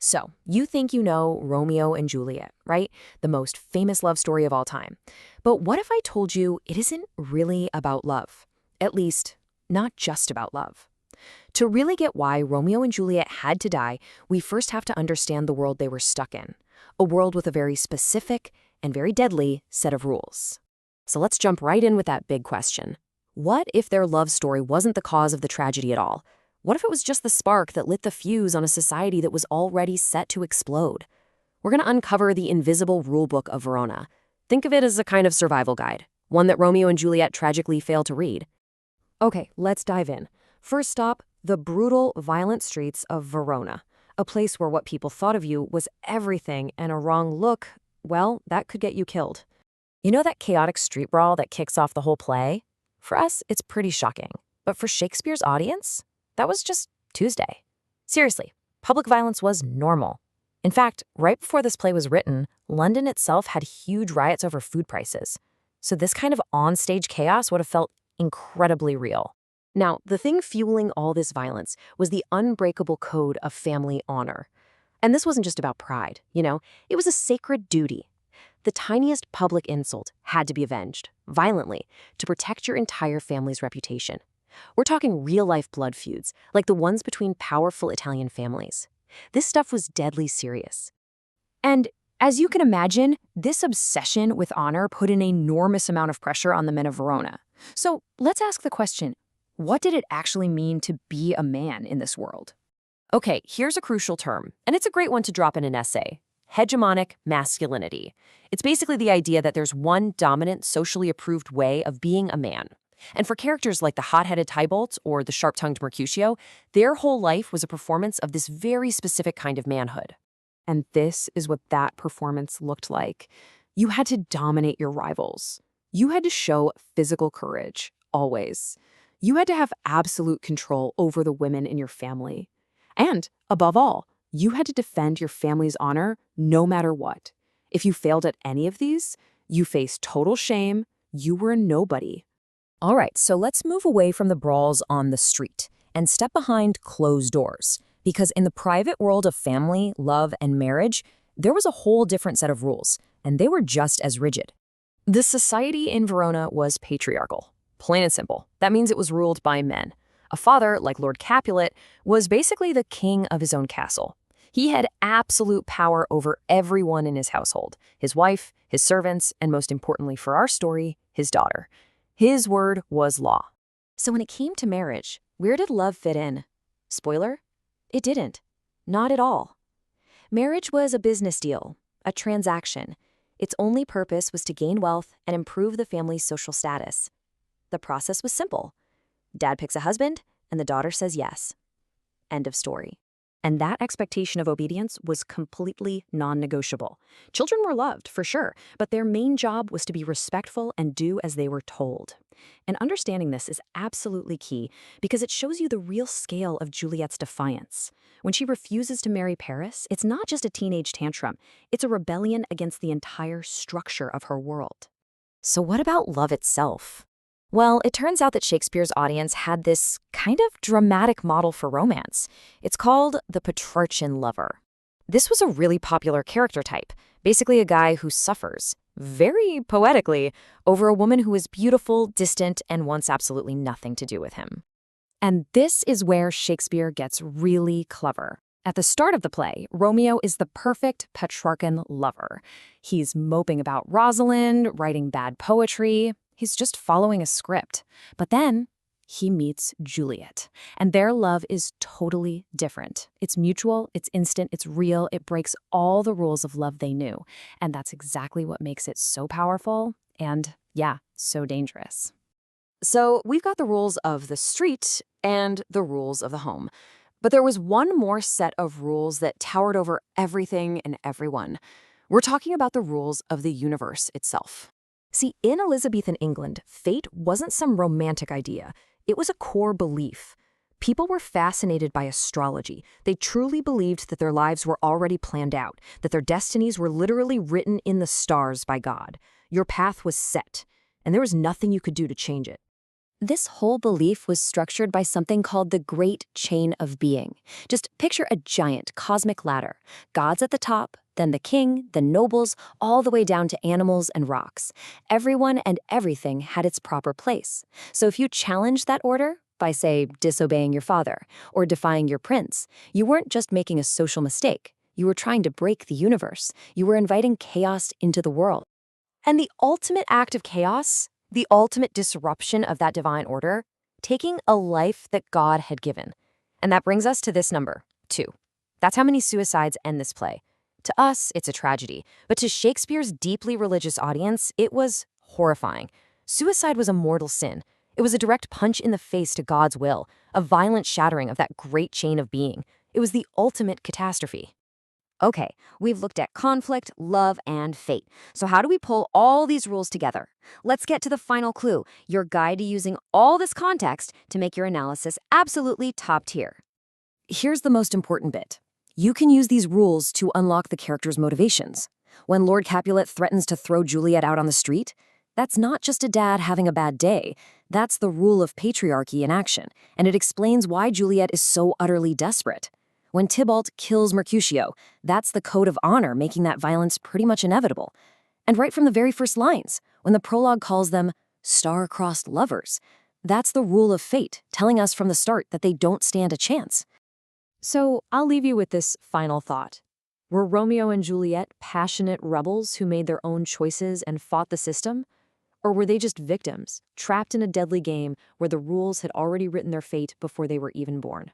So, you think you know Romeo and Juliet, right? The most famous love story of all time. But what if I told you it isn't really about love? At least, not just about love. To really get why Romeo and Juliet had to die, we first have to understand the world they were stuck in. A world with a very specific and very deadly set of rules. So let's jump right in with that big question. What if their love story wasn't the cause of the tragedy at all? What if it was just the spark that lit the fuse on a society that was already set to explode? We're going to uncover the invisible rulebook of Verona. Think of it as a kind of survival guide, one that Romeo and Juliet tragically failed to read. Okay, let's dive in. First stop, the brutal, violent streets of Verona, a place where what people thought of you was everything, and a wrong look, well, that could get you killed. You know that chaotic street brawl that kicks off the whole play? For us, it's pretty shocking. But for Shakespeare's audience, that was just Tuesday. Seriously, public violence was normal. In fact, right before this play was written, London itself had huge riots over food prices. So this kind of on-stage chaos would have felt incredibly real. Now, the thing fueling all this violence was the unbreakable code of family honor. And this wasn't just about pride, it was a sacred duty. The tiniest public insult had to be avenged, violently, to protect your entire family's reputation. We're talking real-life blood feuds, like the ones between powerful Italian families. This stuff was deadly serious. And as you can imagine, this obsession with honor put an enormous amount of pressure on the men of Verona. So let's ask the question, what did it actually mean to be a man in this world? Okay, here's a crucial term, and it's a great one to drop in an essay. Hegemonic masculinity. It's basically the idea that there's one dominant, socially approved way of being a man. And for characters like the hot-headed Tybalt or the sharp-tongued Mercutio, their whole life was a performance of this very specific kind of manhood. And this is what that performance looked like. You had to dominate your rivals. You had to show physical courage, always. You had to have absolute control over the women in your family. And, above all, you had to defend your family's honor no matter what. If you failed at any of these, you faced total shame, you were a nobody. All right, so let's move away from the brawls on the street and step behind closed doors. Because in the private world of family, love, and marriage, there was a whole different set of rules, and they were just as rigid. The society in Verona was patriarchal. Plain and simple. That means it was ruled by men. A father, like Lord Capulet, was basically the king of his own castle. He had absolute power over everyone in his household, his wife, his servants, and most importantly for our story, his daughter. His word was law. So when it came to marriage, where did love fit in? Spoiler? It didn't. Not at all. Marriage was a business deal, a transaction. Its only purpose was to gain wealth and improve the family's social status. The process was simple. Dad picks a husband, and the daughter says yes. End of story. And that expectation of obedience was completely non-negotiable. Children were loved, for sure, but their main job was to be respectful and do as they were told. And understanding this is absolutely key because it shows you the real scale of Juliet's defiance. When she refuses to marry Paris, it's not just a teenage tantrum. It's a rebellion against the entire structure of her world. So what about love itself? Well, it turns out that Shakespeare's audience had this kind of dramatic model for romance. It's called the Petrarchan lover. This was a really popular character type, basically a guy who suffers, very poetically, over a woman who is beautiful, distant, and wants absolutely nothing to do with him. And this is where Shakespeare gets really clever. At the start of the play, Romeo is the perfect Petrarchan lover. He's moping about Rosalind, writing bad poetry. He's just following a script. But then he meets Juliet, and their love is totally different. It's mutual, it's instant, it's real, it breaks all the rules of love they knew. And that's exactly what makes it so powerful and, yeah, so dangerous. So we've got the rules of the street and the rules of the home. But there was one more set of rules that towered over everything and everyone. We're talking about the rules of the universe itself. See, in Elizabethan England, fate wasn't some romantic idea. It was a core belief. People were fascinated by astrology. They truly believed that their lives were already planned out, that their destinies were literally written in the stars by God. Your path was set, and there was nothing you could do to change it. This whole belief was structured by something called the Great Chain of Being. Just picture a giant cosmic ladder. Gods at the top, then the king, the nobles, all the way down to animals and rocks. Everyone and everything had its proper place. So if you challenged that order, by, say, disobeying your father or defying your prince, you weren't just making a social mistake. You were trying to break the universe. You were inviting chaos into the world. And the ultimate act of chaos, the ultimate disruption of that divine order, taking a life that God had given. And that brings us to this number, 2. That's how many suicides end this play. To us, it's a tragedy, but to Shakespeare's deeply religious audience, it was horrifying. Suicide was a mortal sin. It was a direct punch in the face to God's will, a violent shattering of that great chain of being. It was the ultimate catastrophe. Okay, we've looked at conflict, love, and fate. So how do we pull all these rules together? Let's get to the final clue, your guide to using all this context to make your analysis absolutely top tier. Here's the most important bit. You can use these rules to unlock the character's motivations. When Lord Capulet threatens to throw Juliet out on the street, that's not just a dad having a bad day. That's the rule of patriarchy in action, and it explains why Juliet is so utterly desperate. When Tybalt kills Mercutio, that's the code of honor making that violence pretty much inevitable. And right from the very first lines, when the prologue calls them star-crossed lovers, that's the rule of fate, telling us from the start that they don't stand a chance. So I'll leave you with this final thought. Were Romeo and Juliet passionate rebels who made their own choices and fought the system? Or were they just victims, trapped in a deadly game where the rules had already written their fate before they were even born?